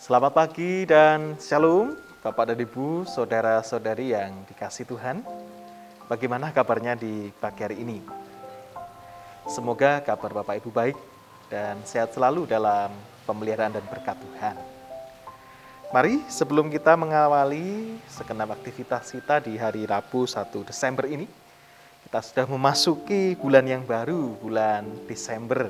Selamat pagi dan shalom Bapak dan Ibu, saudara-saudari yang dikasihi Tuhan. Bagaimana kabarnya di pagi hari ini? Semoga kabar Bapak Ibu baik dan sehat selalu dalam pemeliharaan dan berkat Tuhan. Mari sebelum kita mengawali segenap aktivitas kita di hari Rabu 1 Desember ini, kita sudah memasuki bulan yang baru, bulan Desember,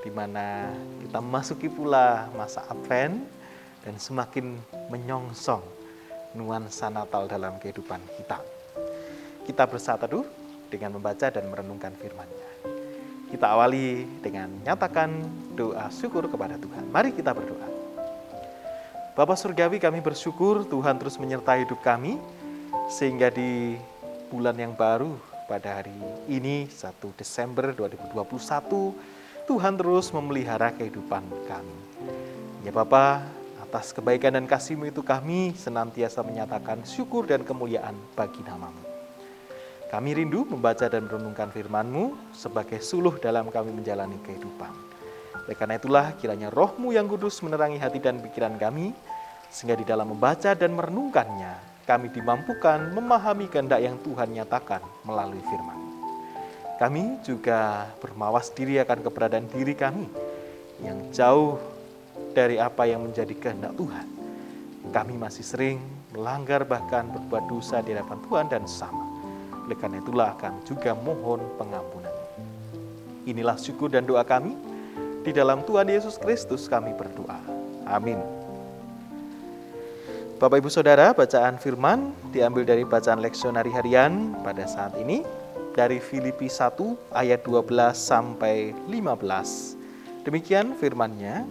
di mana kita memasuki pula masa Advent dan semakin menyongsong nuansa Natal dalam kehidupan kita. Kita bersatu dengan membaca dan merenungkan firman-Nya. Kita awali dengan nyatakan doa syukur kepada Tuhan. Mari kita berdoa. Bapa Surgawi, kami bersyukur Tuhan terus menyertai hidup kami, sehingga di bulan yang baru pada hari ini 1 Desember 2021, Tuhan terus memelihara kehidupan kami. Ya Bapa, atas kebaikan dan kasih-Mu itu kami senantiasa menyatakan syukur dan kemuliaan bagi nama-Mu. Kami rindu membaca dan merenungkan firman-Mu sebagai suluh dalam kami menjalani kehidupan. Oleh karena itulah kiranya Roh-Mu yang kudus menerangi hati dan pikiran kami, sehingga di dalam membaca dan merenungkannya, kami dimampukan memahami kehendak yang Tuhan nyatakan melalui firman. Kami juga bermawas diri akan keberadaan diri kami yang jauh dari apa yang menjadi kehendak Tuhan. Kami masih sering melanggar bahkan berbuat dosa di hadapan Tuhan dan sesama. Oleh karena itulah kami juga mohon pengampunan. Inilah syukur dan doa kami. Di dalam Tuhan Yesus Kristus kami berdoa. Amin. Bapak Ibu Saudara, bacaan firman diambil dari bacaan leksionari harian pada saat ini dari Filipi 1 ayat 12 sampai 15. Demikian firman-Nya.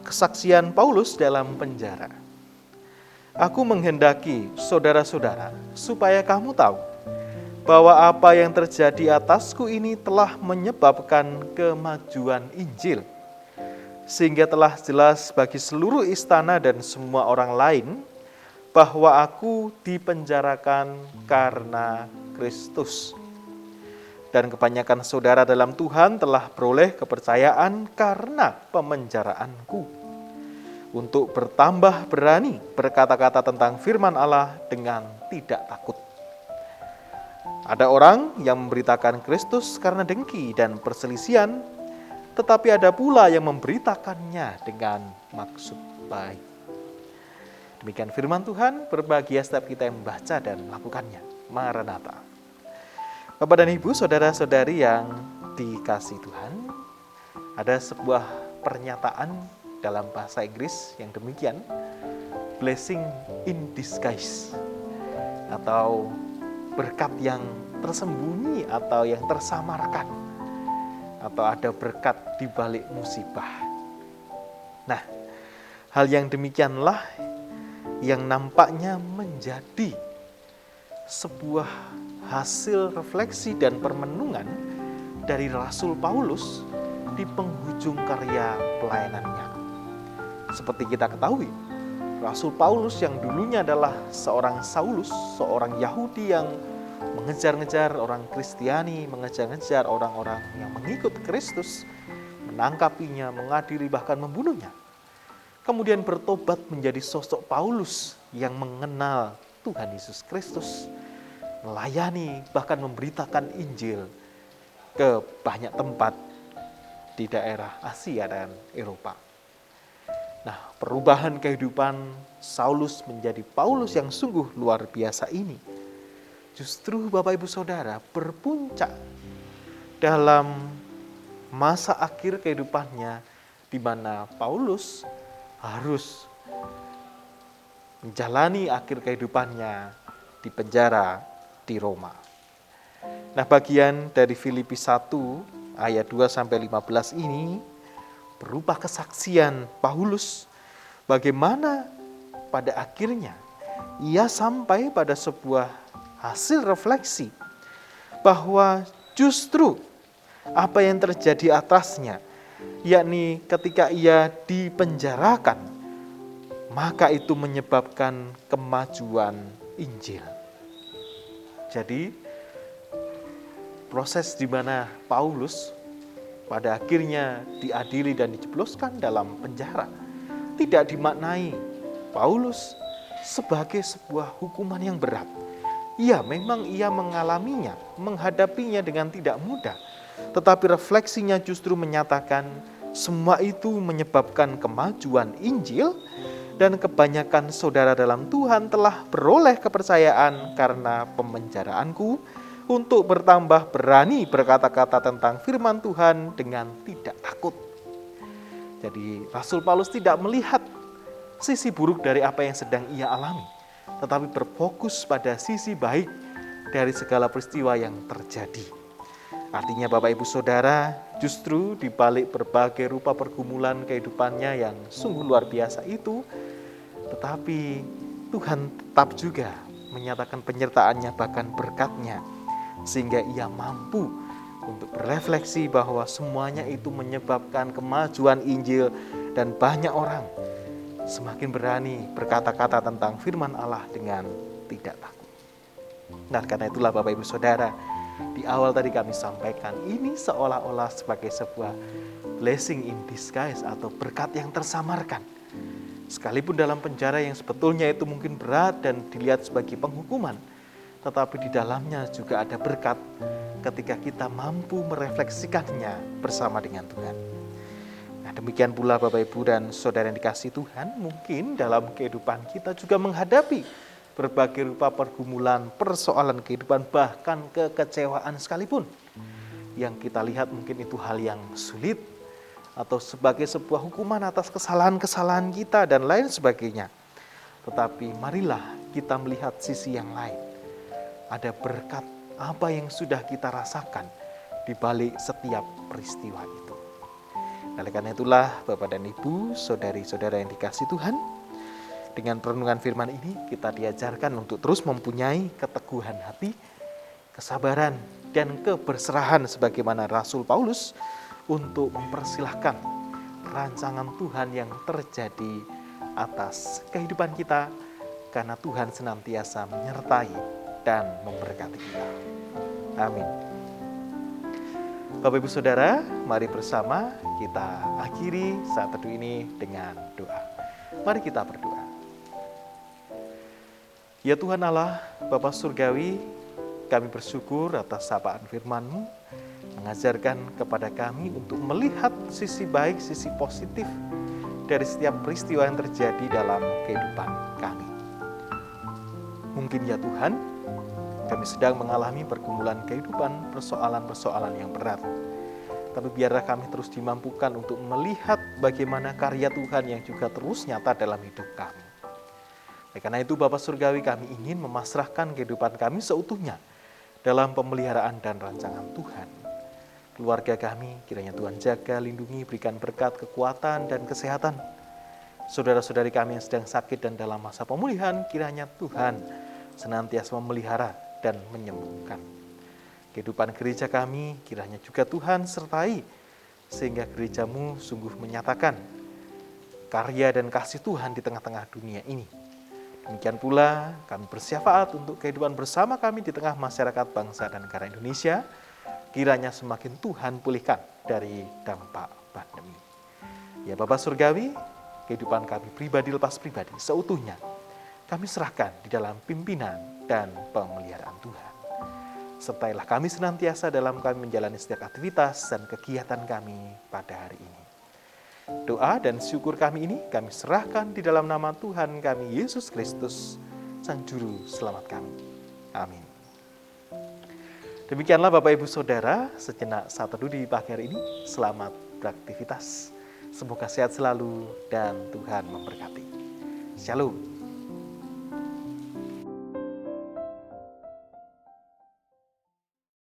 Kesaksian Paulus dalam penjara. Aku menghendaki saudara-saudara supaya kamu tahu bahwa apa yang terjadi atasku ini telah menyebabkan kemajuan Injil, sehingga telah jelas bagi seluruh istana dan semua orang lain bahwa aku dipenjarakan karena Kristus. Dan kebanyakan saudara dalam Tuhan telah beroleh kepercayaan karena pemenjaraanku, untuk bertambah berani berkata-kata tentang firman Allah dengan tidak takut. Ada orang yang memberitakan Kristus karena dengki dan perselisihan, tetapi ada pula yang memberitakannya dengan maksud baik. Demikian firman Tuhan, berbahagia setiap kita yang membaca dan melakukannya. Maranatha. Bapak dan Ibu, saudara-saudari yang dikasihi Tuhan, ada sebuah pernyataan dalam bahasa Inggris yang demikian, blessing in disguise, atau berkat yang tersembunyi atau yang tersamarkan, atau ada berkat di balik musibah. Nah, hal yang demikianlah yang nampaknya menjadi sebuah hasil refleksi dan permenungan dari Rasul Paulus di penghujung karya pelayanannya. Seperti kita ketahui, Rasul Paulus yang dulunya adalah seorang Saulus, seorang Yahudi yang mengejar-ngejar orang Kristiani, mengejar-ngejar orang-orang yang mengikut Kristus, menangkapinya, mengadili, bahkan membunuhnya. Kemudian bertobat menjadi sosok Paulus yang mengenal Tuhan Yesus Kristus, melayani, bahkan memberitakan Injil ke banyak tempat di daerah Asia dan Eropa. Nah, perubahan kehidupan Saulus menjadi Paulus yang sungguh luar biasa ini, justru Bapak Ibu Saudara berpuncak dalam masa akhir kehidupannya, di mana Paulus harus menjalani akhir kehidupannya di penjara di Roma. Nah, bagian dari Filipi 1 ayat 2 sampai 15 ini berupa kesaksian Paulus bagaimana pada akhirnya ia sampai pada sebuah hasil refleksi bahwa justru apa yang terjadi atasnya, yakni ketika ia dipenjarakan, maka itu menyebabkan kemajuan Injil. Jadi proses di mana Paulus pada akhirnya diadili dan dijebloskan dalam penjara, tidak dimaknai Paulus sebagai sebuah hukuman yang berat. Ya, memang ia mengalaminya, menghadapinya dengan tidak mudah. Tetapi refleksinya justru menyatakan semua itu menyebabkan kemajuan Injil dan kebanyakan saudara dalam Tuhan telah beroleh kepercayaan karena pemenjaraanku untuk bertambah berani berkata-kata tentang firman Tuhan dengan tidak takut. Jadi Rasul Paulus tidak melihat sisi buruk dari apa yang sedang ia alami, tetapi berfokus pada sisi baik dari segala peristiwa yang terjadi. Artinya Bapak Ibu Saudara, justru di balik berbagai rupa pergumulan kehidupannya yang sungguh luar biasa itu, tetapi Tuhan tetap juga menyatakan penyertaannya bahkan berkat-Nya, sehingga ia mampu untuk berefleksi bahwa semuanya itu menyebabkan kemajuan Injil dan banyak orang semakin berani berkata-kata tentang firman Allah dengan tidak takut. Nah, karena itulah Bapak Ibu Saudara, di awal tadi kami sampaikan ini seolah-olah sebagai sebuah blessing in disguise atau berkat yang tersamarkan. Sekalipun dalam penjara yang sebetulnya itu mungkin berat dan dilihat sebagai penghukuman, tetapi di dalamnya juga ada berkat ketika kita mampu merefleksikannya bersama dengan Tuhan. Nah, demikian pula Bapak Ibu dan Saudara yang dikasihi Tuhan, mungkin dalam kehidupan kita juga menghadapi berbagai rupa pergumulan, persoalan kehidupan, bahkan kekecewaan sekalipun. Yang kita lihat mungkin itu hal yang sulit, atau sebagai sebuah hukuman atas kesalahan-kesalahan kita dan lain sebagainya. Tetapi marilah kita melihat sisi yang lain. Ada berkat apa yang sudah kita rasakan di balik setiap peristiwa itu. Oleh karena itulah Bapak dan Ibu, saudari-saudara yang dikasihi Tuhan, dengan perenungan firman ini kita diajarkan untuk terus mempunyai keteguhan hati, kesabaran, dan keberserahan sebagaimana Rasul Paulus untuk mempersilahkan rancangan Tuhan yang terjadi atas kehidupan kita, karena Tuhan senantiasa menyertai dan memberkati kita. Amin. Bapak Ibu Saudara, mari bersama kita akhiri saat teduh ini dengan doa. Mari kita berdoa. Ya Tuhan Allah, Bapa Surgawi, kami bersyukur atas sapaan firman-Mu, mengajarkan kepada kami untuk melihat sisi baik, sisi positif dari setiap peristiwa yang terjadi dalam kehidupan kami. Mungkin ya Tuhan, kami sedang mengalami pergumulan kehidupan, persoalan-persoalan yang berat. Tapi biarlah kami terus dimampukan untuk melihat bagaimana karya Tuhan yang juga terus nyata dalam hidup kami. Karena itu Bapa Surgawi, kami ingin memasrahkan kehidupan kami seutuhnya dalam pemeliharaan dan rancangan Tuhan. Keluarga kami, kiranya Tuhan jaga, lindungi, berikan berkat, kekuatan, dan kesehatan. Saudara-saudari kami yang sedang sakit dan dalam masa pemulihan, kiranya Tuhan senantiasa memelihara dan menyembuhkan. Kehidupan gereja kami, kiranya juga Tuhan sertai, sehingga gereja-Mu sungguh menyatakan karya dan kasih Tuhan di tengah-tengah dunia ini. Demikian pula kami bersyafaat untuk kehidupan bersama kami di tengah masyarakat bangsa dan negara Indonesia, kiranya semakin Tuhan pulihkan dari dampak pandemi. Ya Bapa Surgawi, kehidupan kami pribadi lepas pribadi seutuhnya kami serahkan di dalam pimpinan dan pemeliharaan Tuhan. Sertailah kami senantiasa dalam kami menjalani setiap aktivitas dan kegiatan kami pada hari ini. Doa dan syukur kami ini kami serahkan di dalam nama Tuhan kami Yesus Kristus, Sang Juru Selamat kami. Amin. Demikianlah Bapak Ibu Saudara, sejenak saat teduh di pagi hari ini. Selamat beraktivitas. Semoga sehat selalu dan Tuhan memberkati. Shalom.